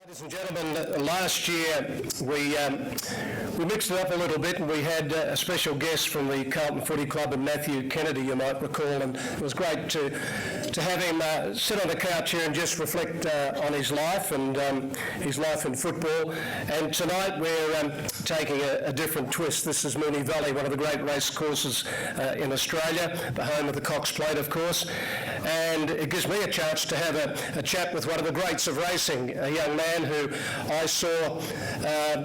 Ladies and gentlemen, last year we mixed it up a little bit, and we had a special guest from the Carlton Footy Club, and Matthew Kennedy, you might recall, and it was great to have him sit on the couch here and just reflect on his life and his life in football. And tonight we're taking a different twist. This is Moonee Valley, one of the great race courses in Australia, the home of the Cox Plate, of course, and it gives me a chance to have a chat with one of the greats of racing, a young man who I saw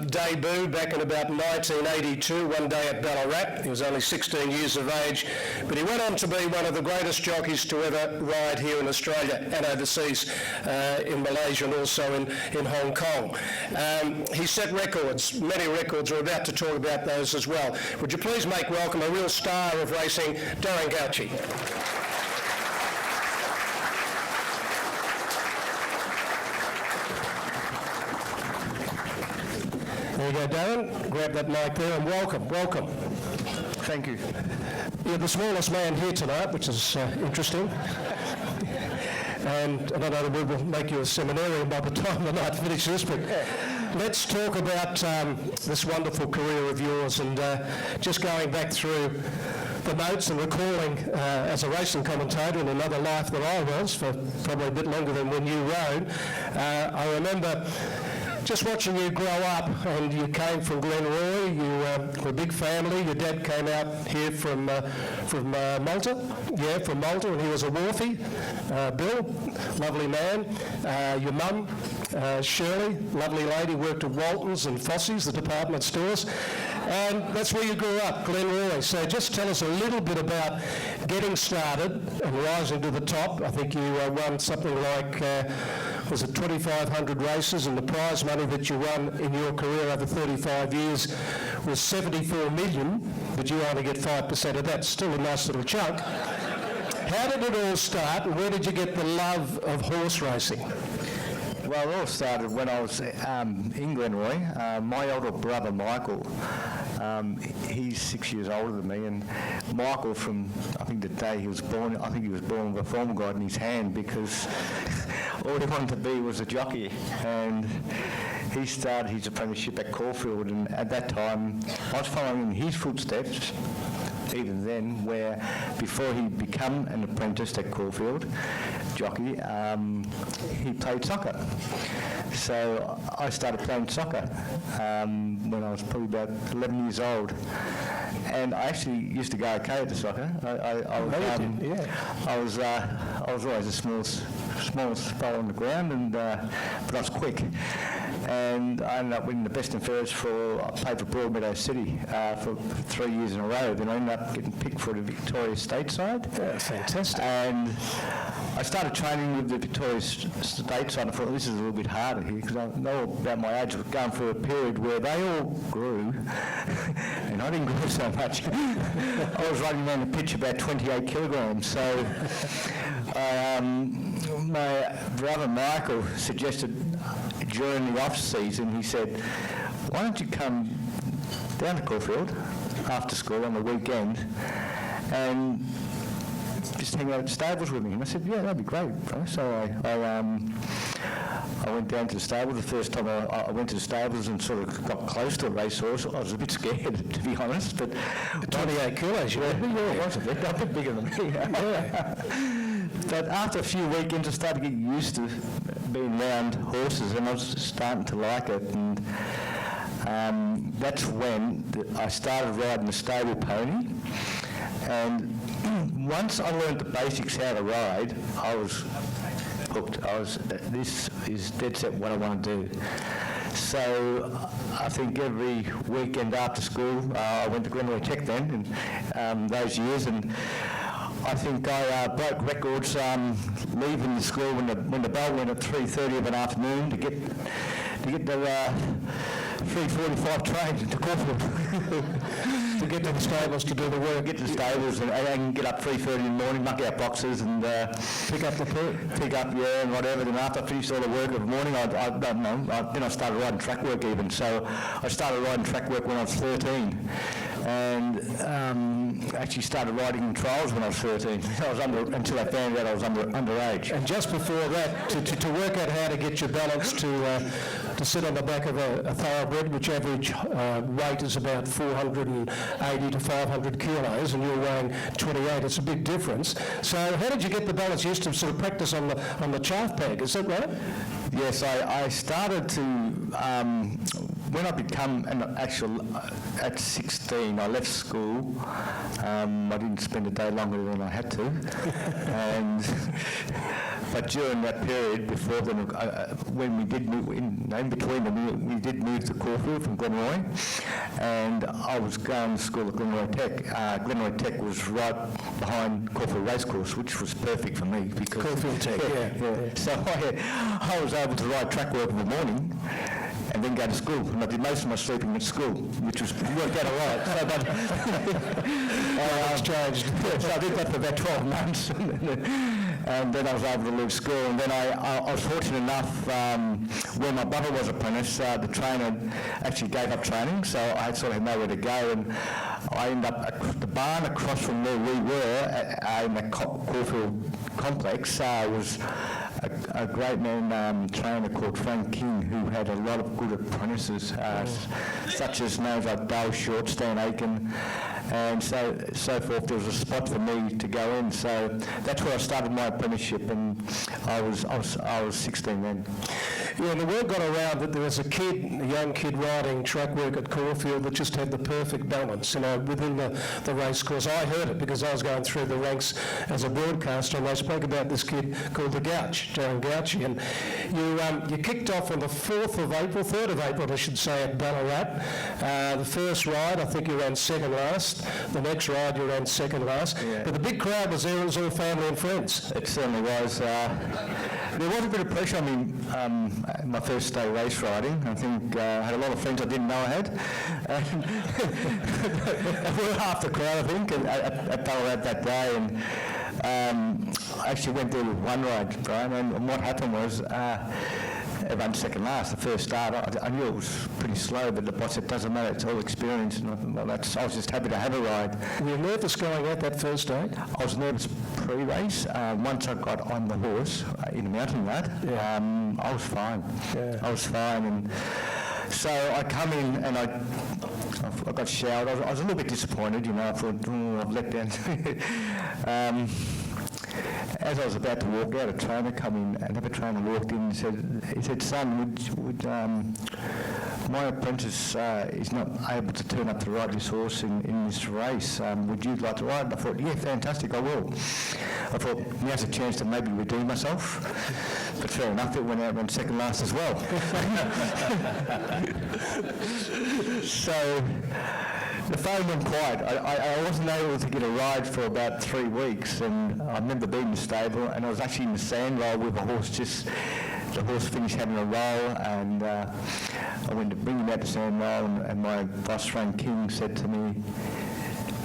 debut back in about 1982, one day at Ballarat. He was only 16 years of age, but he went on to be one of the greatest jockeys to ever ride here in Australia and overseas, in Malaysia and also in Hong Kong. He set records, many records. We're about to talk about those as well. Would you please make welcome a real star of racing, Darren Gauci. There you go, Darren. Grab that mic there and welcome. Thank you. You're the smallest man here tonight, which is interesting. And I don't know that we will make you a seminarian by the time the night finishes, but let's talk about this wonderful career of yours, and just going back through the notes and recalling as a racing commentator in another life that I was for probably a bit longer than when you rode. I remember just watching you grow up, and you came from Glenroy. You were a big family. Your dad came out here from Malta. Yeah, from Malta, and he was a wharfie. Bill, lovely man. Your mum, Shirley, lovely lady, worked at Walton's and Fossey's, the department stores. And that's where you grew up, Glenroy. So just tell us a little bit about getting started and rising to the top. I think you won something like, was it 2,500 races, and the prize money that you won in your career over 35 years was 74 million, but you only get 5% of that. Still a nice little chunk. How did it all start, and where did you get the love of horse racing? Well, it all started when I was in Glenroy. My older brother, Michael, he's 6 years older than me, and Michael, from I think the day he was born, I think he was born with a formal guide in his hand, because all he wanted to be was a jockey. And he started his apprenticeship at Caulfield, and at that time I was following in his footsteps, even then, where before he became an apprentice at Caulfield jockey, he played soccer. So I started playing soccer when I was probably about 11 years old, and I actually used to go okay at the soccer. I was always the smallest fellow on the ground, and but I was quick. And I ended up winning the best and fairest I played for Broadmeadow City for 3 years in a row. Then I ended up getting picked for the Victoria State side. Yeah, fantastic. And I started training with the Victoria State side. I thought, this is a little bit harder here, because I know about my age. I was going through a period where they all grew, and I didn't grow so much. I was running around the pitch about 28 kilograms. So my brother Michael suggested during the off-season, he said, why don't you come down to Caulfield after school on the weekend and just hang out at the stables with me? And I said, yeah, that'd be great, bro. So I went down to the stables. The first time I went to the stables and sort of got close to a racehorse, I was a bit scared, to be honest. But 28 kilos, yeah, it was a bit bigger than me. But after a few weekends, I started to get used to being around horses, and I was starting to like it. And that's when I started riding a stable pony. And once I learned the basics how to ride, I was hooked. This is dead set what I want to do. So I think every weekend after school, I went to Glenroy Tech then, and those years, and I think I broke records leaving the school when the bell went at 3:30 of an afternoon to get the 3:45 train to Caulfield. To get to the stables to do the work. Get to the stables and get up 3:30 in the morning, muck out boxes and pick up, yeah, and whatever. Then after I finished all the work of the morning, I don't know. Then I started riding track work even. So I started riding track work when I was 13. and actually started riding in trials when I was 13. Until I found out I was underage. And just before that, to work out how to get your balance to sit on the back of a thoroughbred, which average weight is about 480 to 500 kilos, and you're weighing 28, it's a big difference. So how did you get the balance? You used to sort of practice on the chaff peg, is that right? Yes, I started to, when I become an actual, at 16, I left school. I didn't spend a day longer than I had to. But during that period, before then, when we did move, in between them, we did move to Caulfield from Glenroy, and I was going to school at Glenroy Tech. Glenroy Tech was right behind Caulfield Racecourse, which was perfect for me because Caulfield Tech, yeah. So I was able to ride track work in the morning and then go to school. And I did most of my sleeping at school, which worked out all right. It's changed. So I did that for about 12 months. And then I was able to leave school. And then I was fortunate enough, when my brother was apprentice, the trainer actually gave up training, so I sort of had nowhere to go. And I ended up at the barn across from where we were in the Caulfield complex. Was a great man trainer called Frank King, who had a lot of good apprentices, such as names like Dale Short, Stan Aiken, and so forth. There was a spot for me to go in, so that's where I started my apprenticeship, and I was 16 then. Yeah, and the word got around that there was a young kid riding track work at Caulfield that just had the perfect balance, within the race course. I heard it because I was going through the ranks as a broadcaster, and they spoke about this kid called the Gauci, Darren Gauci, and you kicked off on the 3rd of April, I should say, at Ballarat. The first ride, I think you ran second last. The next ride, you ran second last. Yeah. But the big crowd was there, it was all family and friends. It certainly was. There was a bit of pressure on me my first day race riding. I think I had a lot of friends I didn't know I had. We were half the crowd, I think, at Ballarat that day. And I actually went there with one ride, Bryan, and what happened was I ran second last. The first start, I knew it was pretty slow, but the boss said, doesn't matter, it's all experience. And I thought, well, I was just happy to have a ride. Were you nervous going out that first day? I was nervous pre-race. Once I got on the horse in the mountain rut, I was fine. Yeah. I was fine. And so I come in and I got showered. I was a little bit disappointed, I thought, I've let down. As I was about to walk out, a trainer come in, another trainer walked in and he said, son, would my apprentice is not able to turn up to ride this horse in this race. Would you like to ride? And I thought, yeah, fantastic, I will. I thought, now's a chance to maybe redeem myself. But fair enough, it went out and ran second last as well. So the phone went quiet. I wasn't able to get a ride for about 3 weeks, and I remember being in the stable, and I was actually in the sand roll with the horse finished having a roll, and I went to bring him out to sand roll, and my boss, Frank King, said to me,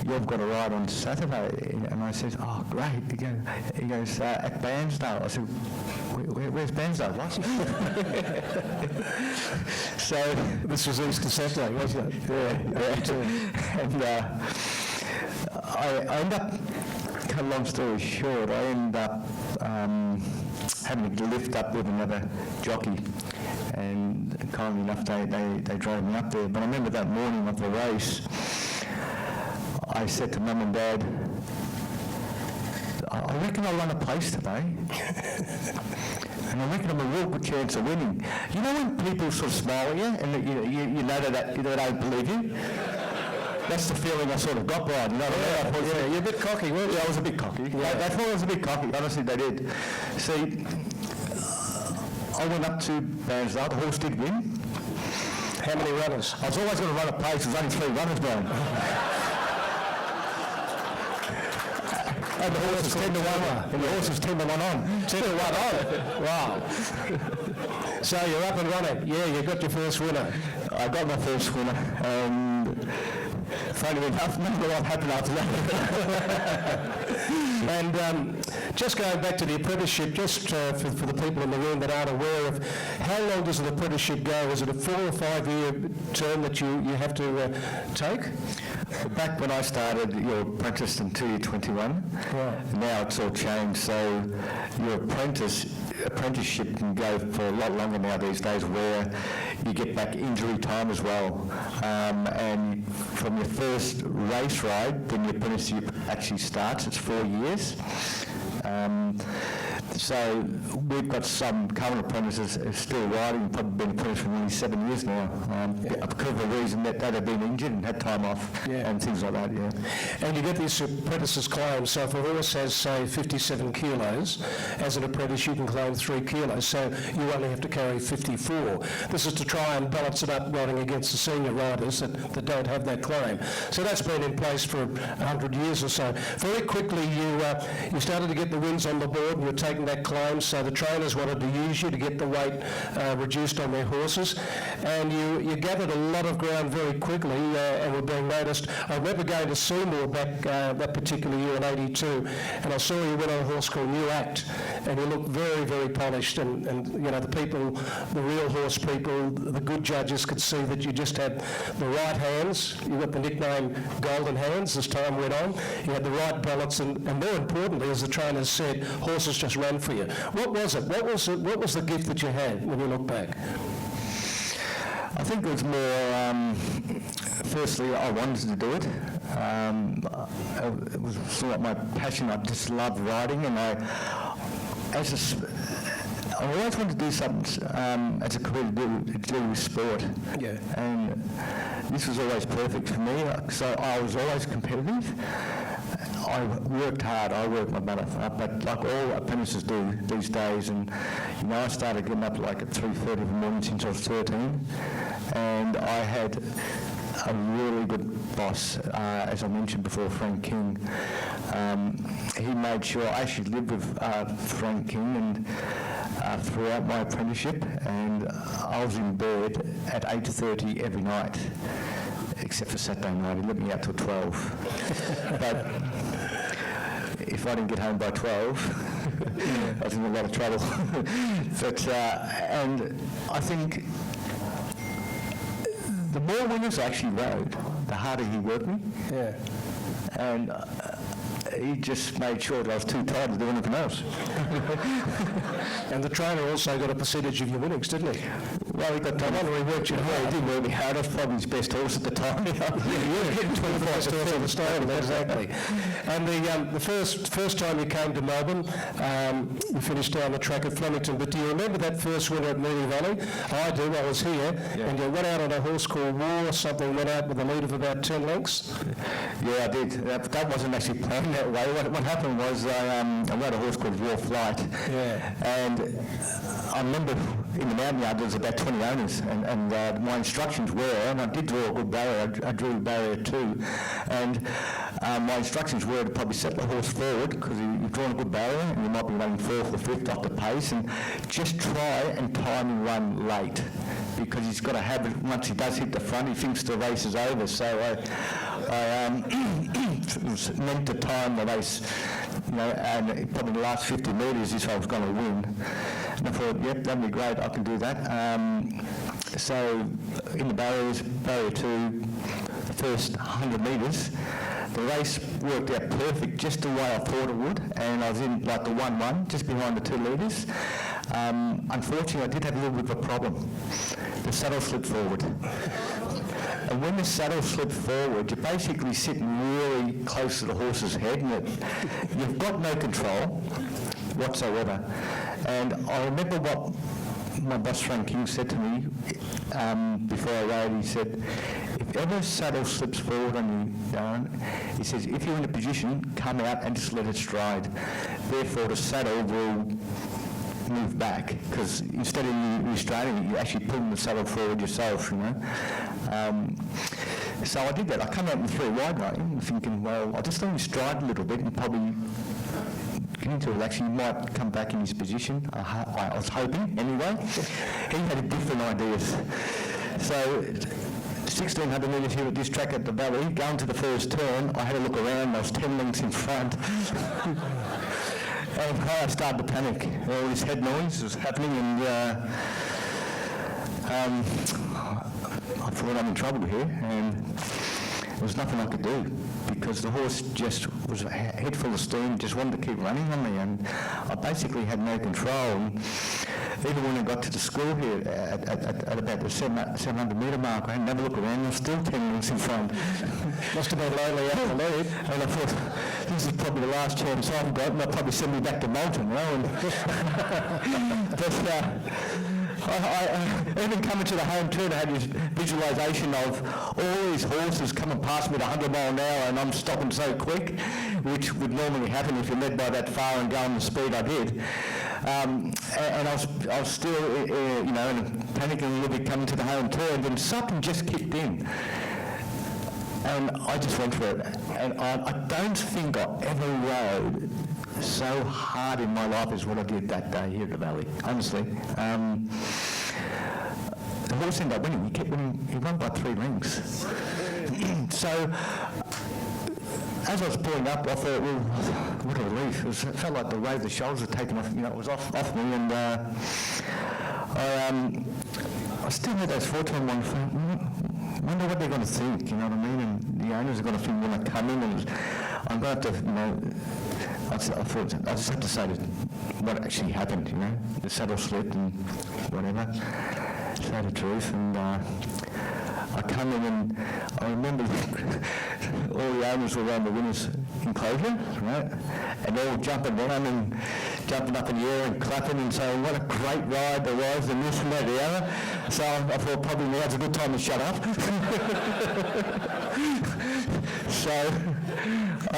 you've got a ride on Saturday. And I said, oh, great. He goes at Bairnsdale. I said, where's Bairnsdale? What? So this was Easter Saturday, wasn't it? Yeah. And I ended up, cut a long story short, I ended up having to lift up with another jockey. And kindly enough, they drove me up there. But I remember that morning of the race, I said to Mum and Dad, I reckon I'll run a place today. And I reckon I'm a real good chance of winning. You know when people sort of smile at you and you know that they don't believe you? That's the feeling I sort of got, Bryan. Yeah, you're a bit cocky, weren't you? Yeah, I was a bit cocky. Yeah. They thought I was a bit cocky. Honestly, they did. See, I went up to Bairnsdale. The horse did win. How many runners? I was always going to run a pace. There's only 3 runners, Bryan. And the horse was 10 to 1. And the horse was 10 to 1 on. 10 to 1 on. Wow. So you're up and running. Yeah, you got your first winner. I got my first winner. And funny enough, not a lot happened after that. And just going back to the apprenticeship, just for the people in the room that aren't aware of, how long does an apprenticeship go? Is it a 4 or 5 year term that you have to take? Back when I started, you're apprenticed until you're 21. Right. Now it's all changed, so your apprenticeship can go for a lot longer now these days, where you get back injury time as well. And from your first race ride, when your apprenticeship actually starts, it's 4 years. So we've got some current apprentices still riding, probably been apprenticed for nearly 7 years now, because of the reason that they've been injured and had time off and things like that, And you get this apprentice's claim, so if a horse has, say, 57 kilos, as an apprentice you can claim 3 kilos, so you only have to carry 54. This is to try and balance it up riding against the senior riders that don't have that claim. So that's been in place for 100 years or so. Very quickly you started to get the wins on the board and you're taking that claim, so the trainers wanted to use you to get the weight reduced on their horses, and you gathered a lot of ground very quickly and were being noticed. I remember going to Seymour back that particular year in '82, and I saw you win on a horse called New Act, and you looked very, very polished, and you know, the people, the real horse people, the good judges could see that you just had the right hands. You got the nickname Golden Hands as time went on. You had the right balance, and more importantly, as the trainers said, horses just ran for you. What was it? What was the gift that you had when you look back? I think it was more, firstly, I wanted to do it. It was sort of my passion. I just loved riding, and I always wanted to do something as a career to do with sport. Yeah. And this was always perfect for me, so I was always competitive. I worked hard, I worked my butt off, but like all apprentices do these days, and you know, I started getting up like at 3:30 in the morning since I was 13, and I had a really good boss, as I mentioned before, Frank King. He made sure I actually lived with Frank King and throughout my apprenticeship, and I was in bed at 8:30 every night, except for Saturday night. He let me out till 12. But if I didn't get home by 12, I was in a lot of trouble. But and I think the more winners I actually rode, the harder he worked me. Yeah. And he just made sure that I was too tired to do anything else. And the trainer also got a percentage of your winnings, didn't he? Well, he got time. I he worked you hard. He did work me hard. I was probably his best horse at the time. Yeah, getting 25 horse on the stable, exactly. And the first time you came to Melbourne, you finished down the track at Flemington, but do you remember that first winner at Moonee Valley? I do, I was here, and you went out on a horse called War or something, went out with a lead of about 10 lengths? Yeah, I did. That wasn't actually planned that way. What happened was I rode a horse called Raw Flight, and I remember in the mountain yard there was about 20 owners, and my instructions were, and I did draw a good barrier, I drew a barrier too, and my instructions were to probably set the horse forward because you've drawn a good barrier and you might be running 4th or 5th off the pace, and just try and time and run late, because he's got a habit, once he does hit the front, he thinks the race is over. So I was meant to time the race, you know, and probably the last 50 metres if I was going to win. And I thought, yep, that'd be great, I can do that. So in the barriers, barrier 2, the first 100 metres, the race worked out perfect, just the way I thought it would, and I was in like the 1-1, just behind the 2 leaders. Unfortunately, I did have a little bit of a problem. The saddle slipped forward. And when the saddle slipped forward, you're basically sitting really close to the horse's head, and you've got no control whatsoever. And I remember what my boss Frank King said to me before I rode. He said, if ever saddle slips forward on you, Darren, he says, if you're in a position, come out and just let it stride. Therefore, the saddle will move back, because instead of you restraining it, you're actually pulling the saddle forward yourself, you know. So I did that. I come out in 3 wide running, thinking, well, I'll just let him stride a little bit and probably get into it. Actually, he might come back in his position. I was hoping, anyway. He had different ideas. So 1,600 metres here at this track at the Valley, going to the first turn, I had a look around, I was 10 lengths in front. And I started to panic. All this head noise was happening, and I thought I'm in trouble here, and there was nothing I could do because the horse just was head full of steam, just wanted to keep running on me, and I basically had no control. And even when I got to the school here at about the 700 metre mark, I had another look around, I was still 10 minutes in front. Must have been lonely out the lead, and I thought, this is probably the last chance I've got, and they'll probably send me back to Moulton, you know. And I even coming to the home turn, I had this visualisation of all these horses coming past me at 100 mile an hour, and I'm stopping so quick, which would normally happen if you're led by that far and going the speed I did. And I was still, you know, panicking a little bit coming to the home turn, then something just kicked in. And I just went for it. And I don't think I ever rode so hard in my life as what I did that day here at the Valley, honestly. The horse ended up winning. He kept winning. He won by 3 lengths. So, as I was pulling up, I thought, well, what a relief. It felt like the weight of the shoulders had taken off, you know, it was off me, and I still had those 4-time ones. I wonder what they're going to think, you know what I mean? And the owners are going to think when I come in, and I'm going to have to, you know, I thought I just have to say what actually happened, you know? The saddle slipped and whatever. Say the truth, and I come in and I remember all the owners were around the winner's enclosure, right? And all jumping down and jumping up in the air and clapping and saying what a great ride there was and this and that and the other. So I thought probably now's a good time to shut up. So I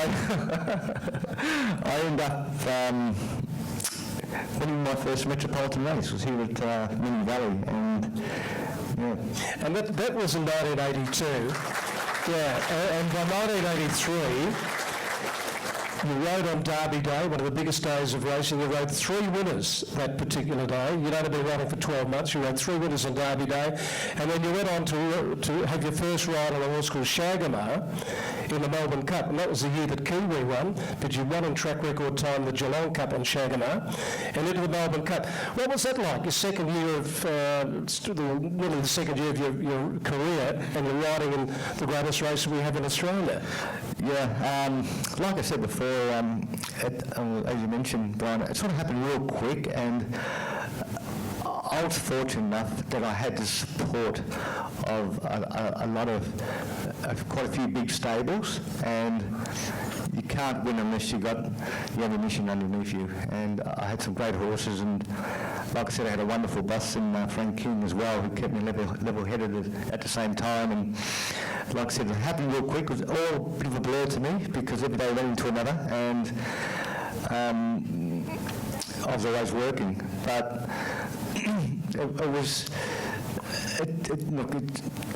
ended up winning my first metropolitan race. Was here at Moonee Valley, and yeah. And that was in 1982. Yeah, and by 1983, you rode on Derby Day, one of the biggest days of racing. You rode 3 winners that particular day. You'd only been running for 12 months. You rode 3 winners on Derby Day. And then you went on to have your first ride on a horse called Shagamar in the Melbourne Cup. And that was the year that Kiwi won. But you won in track record time the Geelong Cup on Shagamar and into the Melbourne Cup. What was that like? Your second year of, nearly the second year of your career, and you're riding in the greatest race we have in Australia. Yeah, like I said before, as you mentioned, Bryan, it sort of happened real quick, and I was fortunate enough that I had the support of a lot of quite a few big stables, and you can't win unless you got the ammunition underneath you. And I had some great horses, and like I said, I had a wonderful boss in Frank King as well, who kept me level-headed at the same time. And like I said, it happened real quick. It was all a bit of a blur to me because every day went into another, and I was always working. But it was.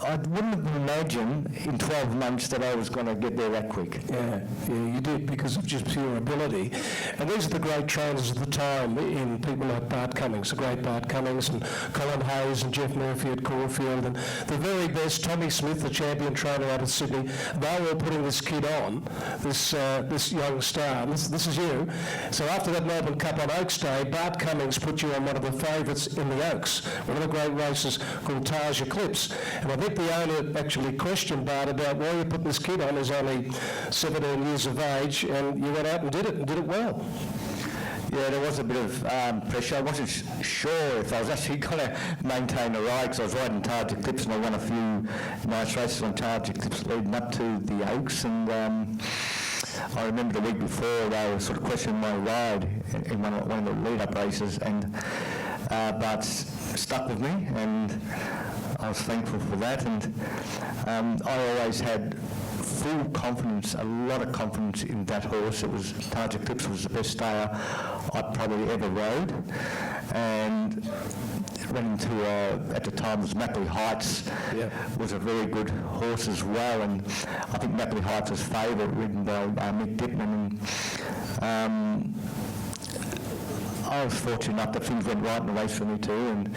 I wouldn't have imagined in 12 months that I was going to get there that quick. Yeah, you did, because of just pure ability. And these are the great trainers of the time in people like Bart Cummings, the great Bart Cummings, and Colin Hayes and Jeff Murphy at Caulfield, and the very best, Tommy Smith, the champion trainer out of Sydney. They were all putting this kid on, this young star. This is you. So after that Melbourne Cup on Oaks Day, Bart Cummings put you on one of the favourites in the Oaks, one of the great races called Taj Eclipse. And I think the owner actually questioned Bart about why you put this kid on, who's only 17 years of age, and you went out and did it well. Yeah, there was a bit of pressure. I wasn't sure if I was actually going to maintain the ride, because I was riding Taj Eclipse and I won a few nice races on Taj Eclipse leading up to the Oaks, and I remember the week before they were sort of questioning my ride in one of the lead-up races, and but stuck with me, and I was thankful for that. And I always had full confidence, a lot of confidence in that horse. It was Taj Eclipse was the best stayer I'd probably ever rode, and ran into at the time was Mapley Heights. Yeah. Was a very good horse as well, and I think Mapley Heights was favourite, ridden by Mick Dittman. And I was fortunate enough that things went right in the race for me too, and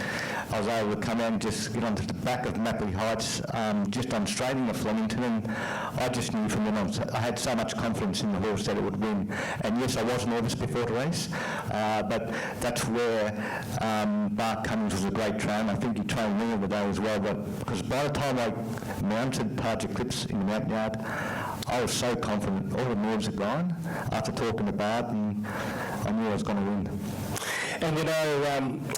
I was able to come out and just get onto the back of Mapley Heights, just on straight into Flemington, and I just knew from then on, I had so much confidence in the horse that it would win. And yes, I was nervous before the race, but that's where Bart Cummings was a great trainer. I think he trained me on the day as well, but because by the time I mounted Parge Eclipse in the mountain yard, I was so confident. All the nerves had gone after talking to Bart, and I knew I was going to win. And you know,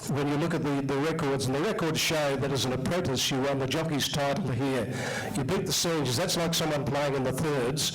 when you look at the records, and the records show that as an apprentice you won the jockey's title here. You beat the seniors. That's like someone playing in the thirds,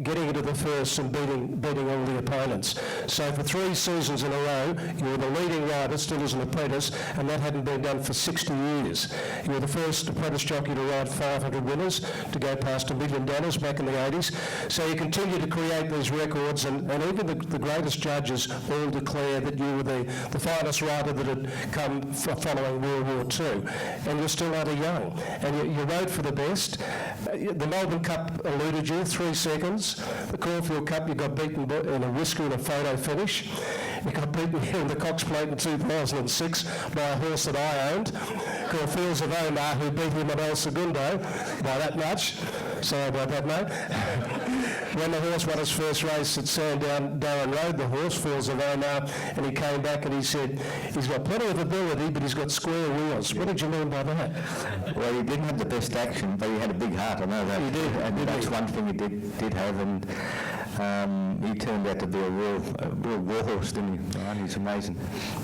getting into the first and beating all the opponents. So for 3 seasons in a row, you were the leading rider still as an apprentice, and that hadn't been done for 60 years. You were the first apprentice jockey to ride 500 winners, to go past $1 million back in the 80s. So you continue to create these records, and even the greatest judges all declare that you were the finest rider that had come following World War II, and you're still rather young, and you rode for the best. The Melbourne Cup eluded you, 3 seconds. The Caulfield Cup, you got beaten in a whisker and a photo finish. You got beaten here in the Cox Plate in 2006 by a horse that I owned, called Fields of Omar, who beat him at El Segundo by that much. Sorry about that, mate. When the horse won his first race at Sandown, Darren rode the horse, Fields of Omar, and he came back and he said, he's got plenty of ability, but he's got square wheels. What did you mean by that? Well, he didn't have the best action, but he had a big heart, I know that. He did. And that's one thing he did have, and he turned out to be a real war horse, didn't he? Right? He's amazing.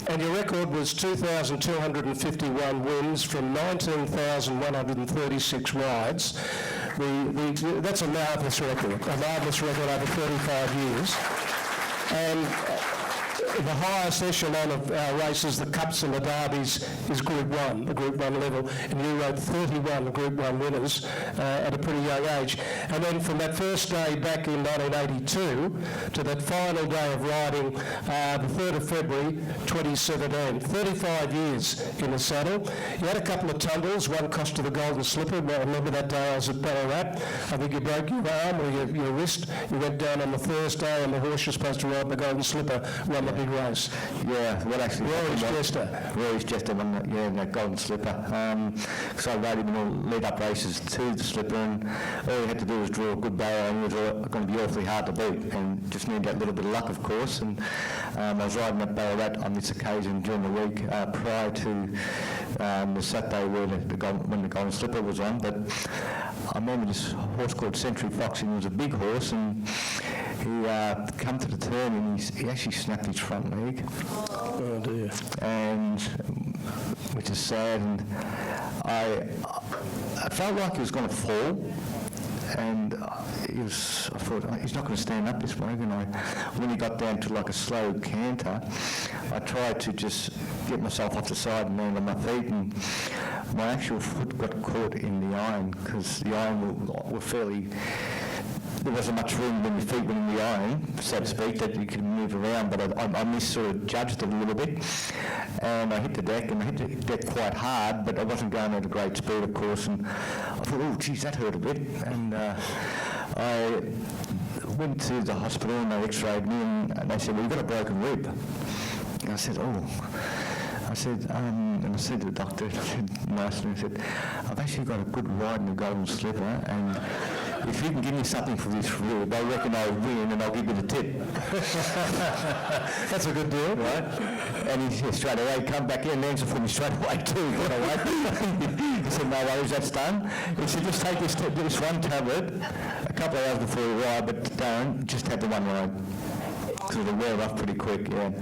And your record was 2,251 wins from 19,136 rides. That's a marvellous record over 35 years. And the highest echelon of our races, the Cups and the Derbies, is Group 1, the Group 1 level, and you rode 31 Group 1 winners at a pretty young age. And then from that first day back in 1982 to that final day of riding, the 3rd of February 2017, 35 years in the saddle. You had a couple of tumbles, one cost you the Golden Slipper. I remember that day I was at Ballarat. I think you broke your arm or your wrist. You went down on the Thursday and the horse you're supposed to ride the Golden Slipper won the big race. Yeah, well actually... Rory's Jester won that Golden Slipper. Because I rode him in all lead-up races to the Slipper, and all he had to do was draw a good barrow, and he was going to be awfully hard to beat, and just needed that little bit of luck, of course. And I was riding at Ballarat on this occasion during the week prior to the Saturday when the Golden Slipper was on, but I remember this horse called Century Fox, and he was a big horse, and he come to the turn and he actually snapped his front leg. Oh dear. And which is sad, and I felt like he was going to fall, and I thought, he's not going to stand up this morning. And when he got down to like a slow canter, I tried to just get myself off the side and land on my feet, and my actual foot got caught in the iron, because the iron were fairly... There wasn't much room when your feet were in the iron, so to speak, that you could move around, but I misjudged it a little bit, and I hit the deck, and I hit the deck quite hard, but I wasn't going at a great speed, of course, and I thought, oh, geez, that hurt a bit, and I went to the hospital, and they x-rayed me, and they said, well, you've got a broken rib. And I said, oh... and I said to the doctor, nicely, I said, I've actually got a good ride in the Golden Slipper, and if you can give me something for this rib, I reckon I'll win and I'll give you the tip. That's a good deal. Right? And he said straight away, come back in and answer for me straight away too. He said, no worries, that's done. He said, just take this one tablet a couple of hours before you ride, but Darren, just have the one ride. Because it'll wear off pretty quick, yeah.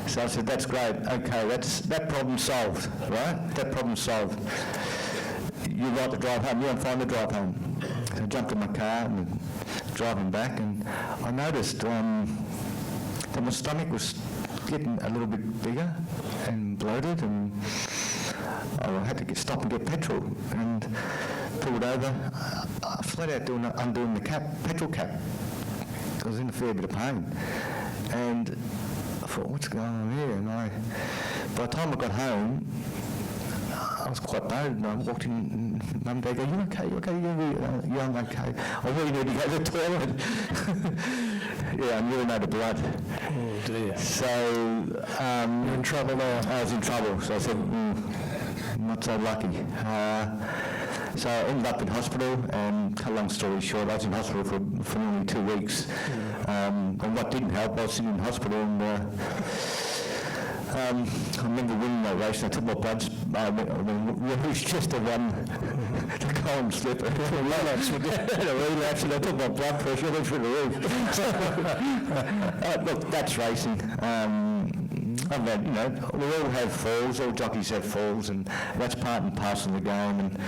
So I said, that's great, okay, that problem solved, right? That problem solved. You like to drive home, I'm fine to drive home. So I jumped in my car and driving back, and I noticed that my stomach was getting a little bit bigger and bloated, and I had to stop and get petrol, and pulled over. I flat out undoing the petrol cap. I was in a fair bit of pain. And I thought, what's going on here? And by the time I got home, I was quite bored, and I walked in, and Mum and Dad go, you okay? Yeah, I'm okay. I really need to go to the toilet. I urinated blood. Oh dear. So... You're in trouble now. I was in trouble, so I said, not so lucky. So I ended up in hospital, and cut a long story short, I was in hospital for nearly 2 weeks. And what didn't help, I was sitting in hospital, and I remember winning that race, and I took my bloods. It was just a cold slip. A relapse, and I took my blood pressure, went through the roof. Look, that's racing. I've had, we all have falls, all jockeys have falls, and that's part and parcel of the game, and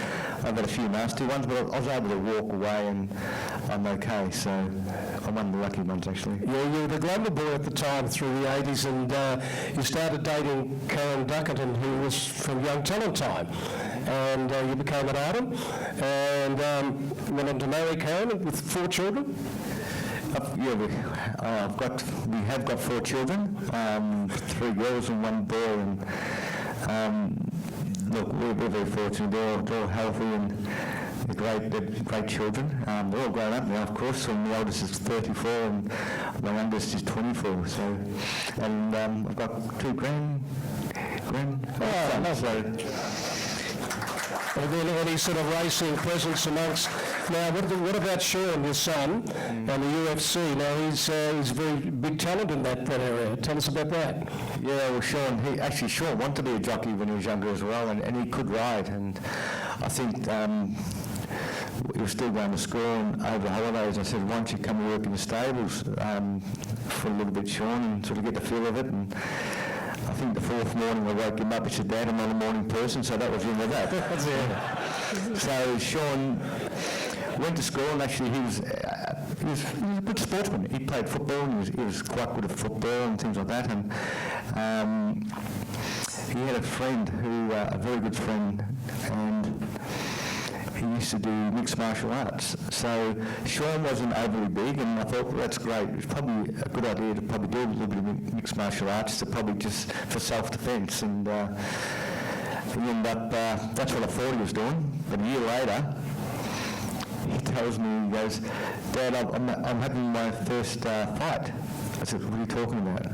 I've had a few nasty ones, but I was able to walk away and I'm okay, so I'm one of the lucky ones actually. Yeah, you were the glamour boy at the time through the 80s, and you started dating Karen Duckerton, who was from Young Talent Time, and you became an Adam, and went on to marry Karen with 4 children. We have got 4 children, 3 girls and 1 boy, and look, we're very fortunate. They're all healthy and they're great children. They're all grown up now, of course, and the oldest is 34 and my youngest is 24. So, and I've got 2 Are there any sort of racing presence amongst... Now, what about Sean, your son, and the UFC? Now, he's a very big talent in that area. Tell us about that. Yeah, well, Sean wanted to be a jockey when he was younger as well, and he could ride, and I think he was still going to school, and over the holidays I said, why don't you come and work in the stables for a little bit, Sean, and sort of get the feel of it. And I think the 4th morning I woke him up, he said, Dad, I'm not a morning person, so that was the end of that. So Sean went to school, and actually he was a good sportsman. He played football, and he was quite good at football and things like that. And he had a friend a very good friend, and he used to do mixed martial arts. So Sean wasn't overly big, and I thought, well, that's great. It's probably a good idea to probably do a little bit of mixed martial arts, to probably just for self-defence. And he ended up, that's what I thought he was doing. But a year later, he tells me, he goes, Dad, I'm having my first fight. I said, what are you talking about?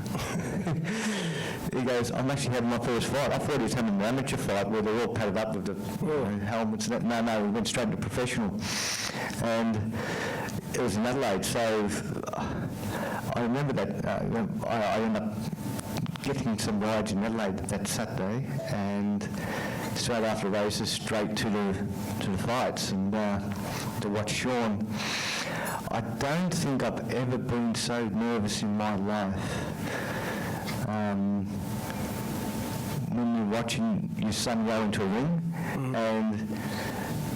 He goes, I'm actually having my first fight. I thought he was having an amateur fight where they're all padded up with the helmets. No, he went straight to professional. And it was in Adelaide, so I remember that I ended up getting some rides in Adelaide that Saturday, and straight after races, straight to the fights, and to watch Sean. I don't think I've ever been so nervous in my life. When you're watching your son go into a ring, and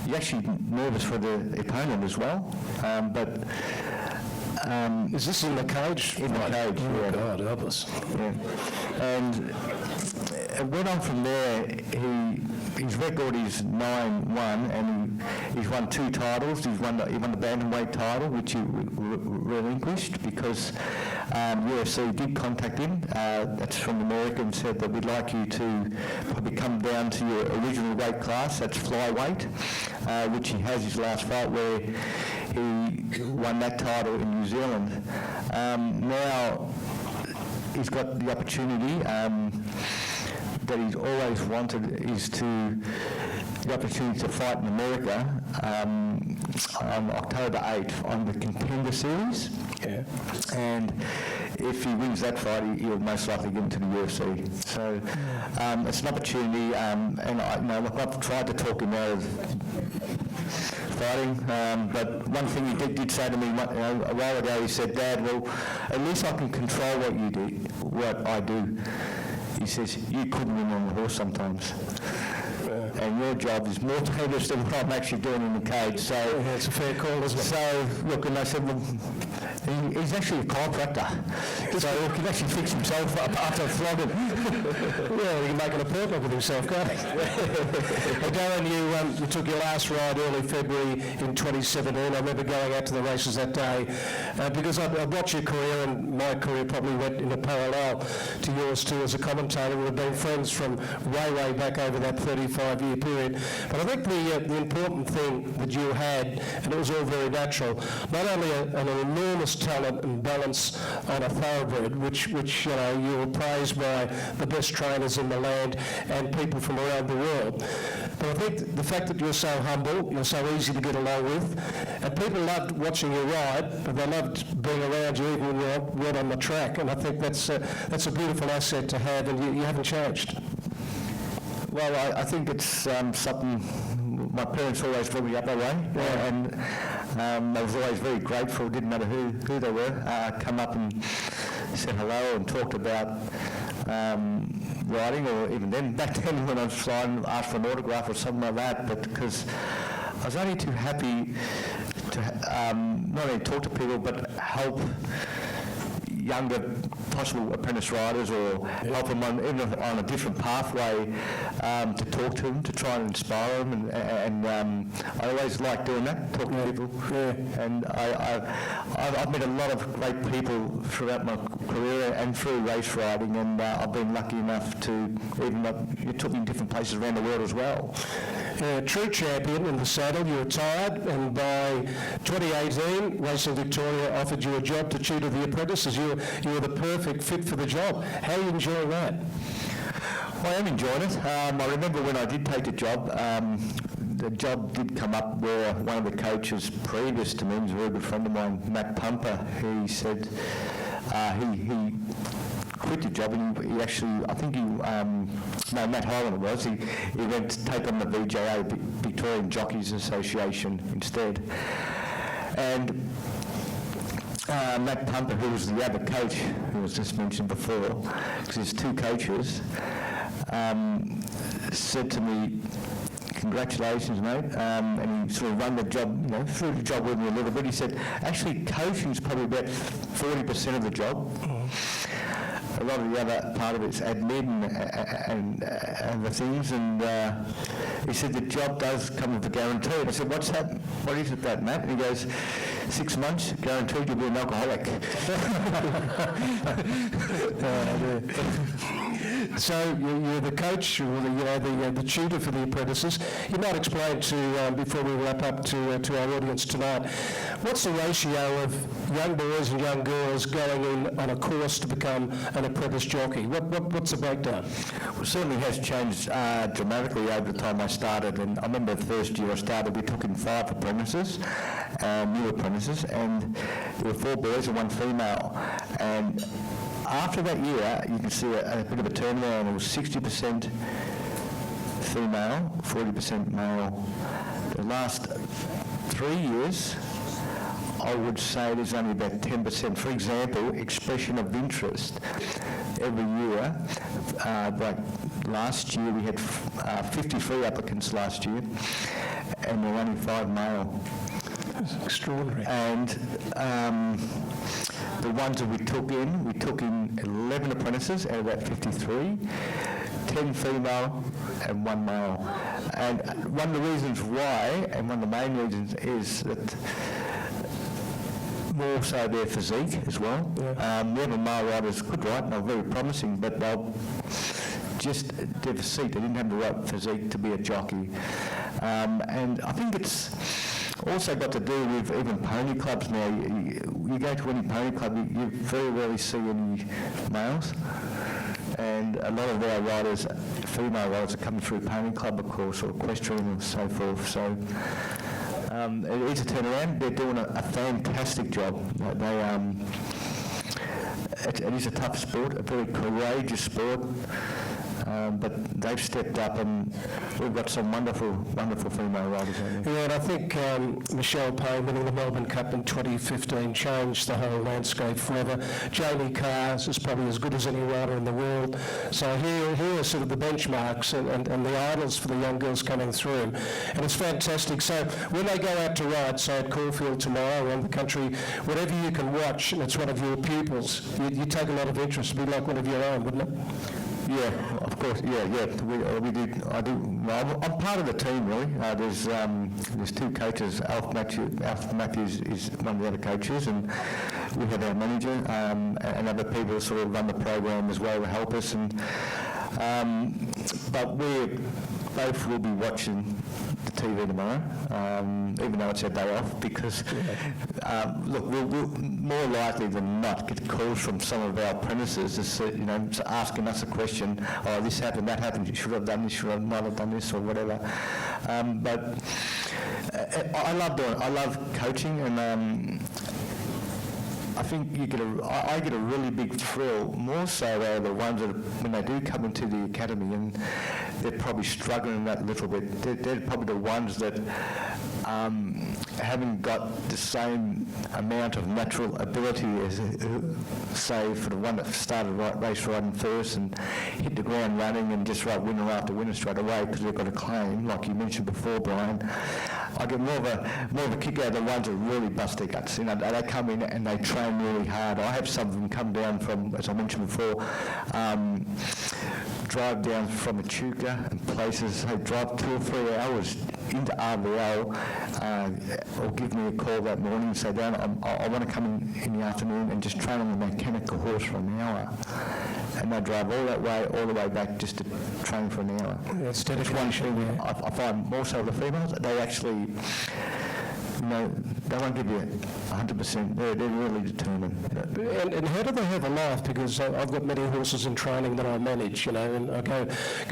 you're actually nervous for the opponent as well. Is this in the cage? In the cage, yeah. God, help us. Yeah. And it went on from there. His record is 9-1, and he's won 2 titles. He won the bantamweight title, which he relinquished because UFC did contact him. That's from America, and said that we'd like you to probably come down to your original weight class. That's flyweight, which he has his last fight where he won that title in New Zealand. Now he's got the opportunity that he's always wanted, is the opportunity to fight in America on October 8th on the Contender Series. Yeah. And if he wins that fight, he'll most likely get into the UFC. So it's an opportunity, and I've tried to talk him out of fighting, but one thing he did say to me a while ago, he said, Dad, well, at least I can control what I do. He says, you couldn't win on the horse sometimes. And your job is more dangerous than what I'm actually doing in the cage. So it's a fair call, isn't it? So, look, and I said, well, he's actually a chiropractor. So he can actually fix himself up after flogging. Yeah, he can make an appointment with himself, can't he? Well, Darren, you took your last ride early February in 2017. I remember going out to the races that day because I watched your career, and my career probably went in a parallel to yours too as a commentator. We've been friends from way back over that 35-year period. But I think the important thing that you had, and it was all very natural, not only an enormous talent and balance on a thoroughbred, which you know, you were praised by the best trainers in the land and people from around the world. But I think the fact that you're so humble, you're so easy to get along with, and people loved watching you ride, but they loved being around you even when you weren't on the track, and I think that's a beautiful asset to have, and you haven't changed. Well, I think it's something my parents always brought me up that way, and I was always very grateful, didn't matter who they were, come up and said hello and talked about riding, or even then, back then when I was flying, asked for an autograph or something like that, but because I was only too happy to not only talk to people, but help younger possible apprentice riders, or help them even on a different pathway, to talk to them, to try and inspire them, and I always like doing that, talking to people. And I've met a lot of great people throughout my career and through race riding, and I've been lucky enough to you took me in different places around the world as well. True champion in the saddle, you retired, and by 2018, Racing Victoria offered you a job to tutor the apprentices. You were the perfect fit for the job. How are you enjoying that? Well, I am enjoying it. I remember when I did take the job did come up where one of the coaches previous to me was a very good friend of mine, Matt Pumper. He said he quit the job, and he actually, I think Matt Hyland it was, he went to take on the VJA, Victorian Jockeys Association, instead. And Matt Pumper, who was the other coach who was just mentioned before, because there's two coaches, said to me, "Congratulations, mate," and he sort of run the job, through the job with me a little bit. He said, actually, coaching is probably about 40% of the job. A lot of the other part of it's admin and the things, and he said the job does come with a guarantee. And I said, "What's that? What is it, that, Matt?" And he goes, 6 months, guaranteed you'll be an alcoholic. So you're the coach, or the tutor for the apprentices. You might explain to, before we wrap up to our audience tonight, what's the ratio of young boys and young girls going in on a course to become an apprentice jockey? What's the breakdown? Well, it certainly has changed dramatically over the time I started. And I remember the first year I started, we took in 5 apprentices, new apprentices, and there were 4 boys and 1 female. And after that year, you can see a bit of a turnaround. It was 60% female, 40% male. The last 3 years, I would say there's only about 10%. For example, expression of interest. Every year, like last year, we had 53 applicants last year, and there were only 5 male. That's extraordinary. And the ones that we took in 11 apprentices out of that 53, 10 female and 1 male. And one of the reasons why, and one of the main reasons, is that more so their physique as well. Yeah. The other male riders could ride, and they're very promising, but they'll just their physique, they didn't have the right physique to be a jockey. And I think it's also got to do with even pony clubs now. You go to any pony club, you very rarely see any males. And a lot of our riders, female riders, are coming through pony club, of course, or equestrian and so forth. So it is a turnaround. They're doing a fantastic job. It is a tough sport, a very courageous sport. But they've stepped up, and we've got some wonderful female riders out there. Yeah, and I think Michelle Payne winning the Melbourne Cup in 2015 changed the whole landscape forever. Jamie Carr is probably as good as any rider in the world. So here are sort of the benchmarks and the idols for the young girls coming through. And it's fantastic. So when they go out to ride, say at Caulfield tomorrow, around the country, whatever you can watch, and it's one of your pupils, you take a lot of interest. It'd be like one of your own, wouldn't it? Yeah, of course. Yeah. We do. I do. Well, I'm part of the team, really. There's 2 coaches. Alf Matthews is one of the other coaches, and we have our manager and other people sort of run the program as well to help us. And but we both will be watching the TV tomorrow, even though it's our day off, because, look, we'll more likely than not get calls from some of our apprentices asking us a question, oh, this happened, that happened, you should have done this, you should not have done this, or whatever. But I love coaching, and I think I get a really big thrill, more so out of the ones that, when they do come into the academy and they're probably struggling that little bit, they're probably the ones that haven't got the same amount of natural ability as, say, for the one that started race riding first and hit the ground running and just ride winner after winner straight away because they've got a claim, like you mentioned before, Bryan. I get more of a kick out of the ones that really bust their guts. They come in and they train really hard. I have some of them come down from, as I mentioned before, drive down from Echuca and places. They drive 2 or 3 hours into RVL, or give me a call that morning and say, Darren, I want to come in the afternoon and just train on the mechanical horse for an hour. And they drive all the way back just to train for an hour. That's dedication. Yeah. I find more so the females, they actually, they won't give you 100%. They're really determined. And how do they have a life? Because I've got many horses in training that I manage, and I go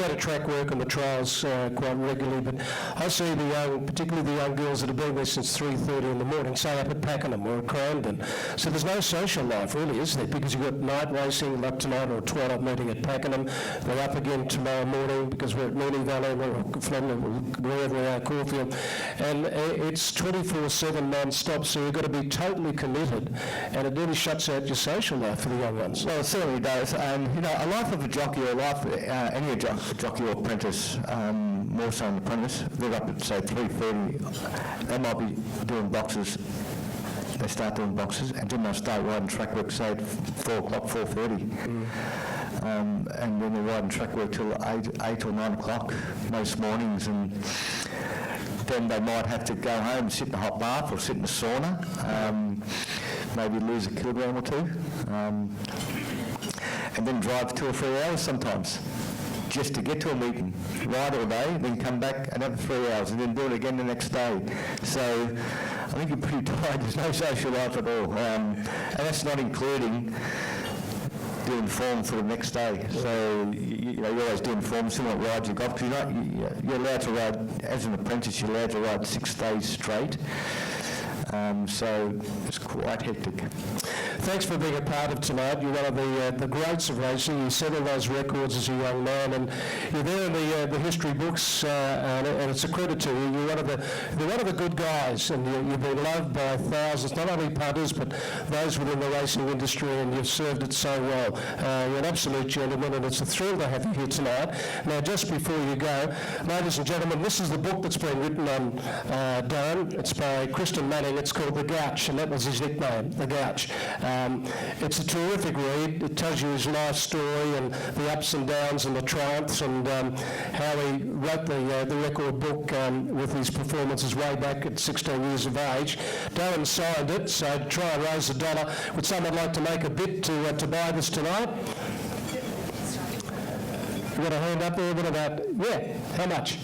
to track work and the trials quite regularly. But I see particularly the young girls that have been there since 3:30 in the morning, say up at Pakenham or at Crandon. So there's no social life, really, is there? Because you've got night racing, like tonight, or a twilight meeting at Pakenham. They're up again tomorrow morning because we're at Moonee Valley or wherever we are, Caulfield, and it's 24/7 non-stop. So you've got to be totally committed, and it really shuts out your social life for the young ones. Well, it certainly does. And a life of a jockey, or any jockey or apprentice, more so an apprentice, they're up at say 3:30. They might be doing boxes. They start doing boxes, and then they'll start riding track work, say at 4 o'clock, 4:30. And then they're riding track work till 8 or 9 o'clock most mornings, and then they might have to go home and sit in a hot bath or sit in a sauna, maybe lose a kilogram or 2, and then drive 2 or 3 hours sometimes just to get to a meeting, ride all day, then come back another 3 hours, and then do it again the next day. So I think you're pretty tired. There's no social life at all, and that's not including doing form for the next day. So you're always doing form, similar rides you've got, because you're allowed to ride, as an apprentice, you're allowed to ride 6 days straight. So it's quite hectic. Thanks for being a part of tonight. You're one of the greats of racing. You set all those records as a young man, and you're there in the history books, and it's a credit to you. You're one of the good guys, and you've been loved by thousands, not only punters, but those within the racing industry, and you've served it so well. You're an absolute gentleman, and it's a thrill to have you here tonight. Now, just before you go, ladies and gentlemen, this is the book that's been written on Darren. It's by Kristen Manning. It's called The Gauch, and that was his nickname, The Gauch. It's a terrific read. It tells you his life story and the ups and downs and the triumphs, and how he wrote the record book with his performances way back at 16 years of age. Darren signed it, so to try and raise $1. Would someone like to make a bid to buy this tonight? You got a hand up there? What about, how much?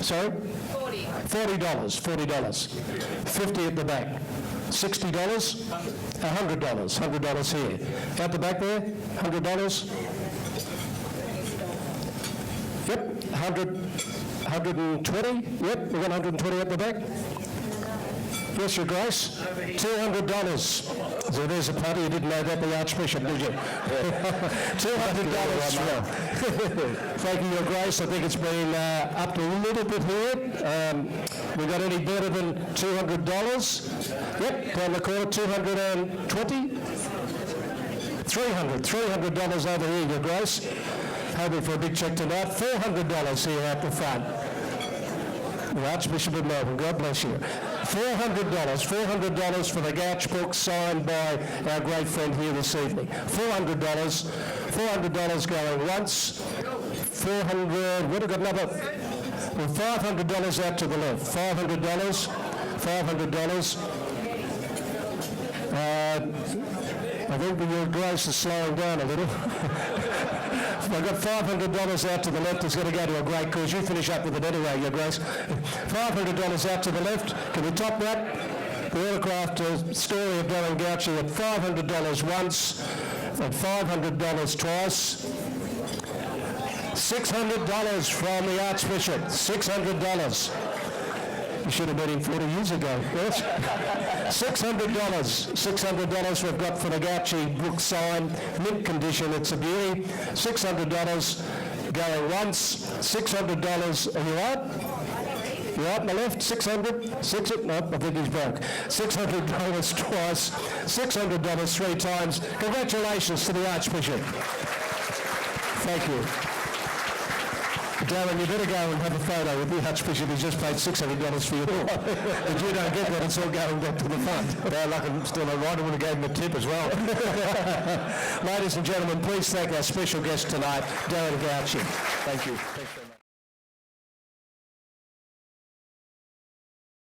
Sorry? $40. 50 at the back. $60? $100 here. Out the back there? $100? Yep. 120? Yep, we got 120 at the back. Yes, Your Grace. $200. So there's a party. You didn't know that, the Archbishop, did you? $200. Thank you, Your Grace. I think it's been upped a little bit here. We got any better than $200? Yep, down the corner, 220. $300 over here, Your Grace. Hoping for a big check tonight. $400 here at the front. The Archbishop of Melbourne, God bless you. $400 for the Gauch book signed by our great friend here this evening. $400 going once. 400, what have we got another? Well, $500 out to the left. $500. I think your Grace is slowing down a little. I've got $500 out to the left. It's going to go to a great cause. You finish up with it anyway, Your Grace. $500 out to the left. Can we top that? The autographed story of Darren Gauci at $500 once and $500 twice. $600 from the Archbishop. $600. You should have met him 40 years ago. Yes. $600. $600 we've got for the Gauci book signed, mint condition. It's a beauty. $600 going once. $600. Are you right? You right on the left? 600? 600? No, I think he's broke. $600 twice. $600 three times. Congratulations to the Archbishop. Thank you. Darren, you better go and have a photo with the Archbishop. He's just paid $600 for your book. If you don't get that, it's all going back to the fund. Bad luck, I'm still a writer. I would have gave him a tip as well. Ladies and gentlemen, please thank our special guest tonight, Darren Gauci. Thank you. Thanks very much.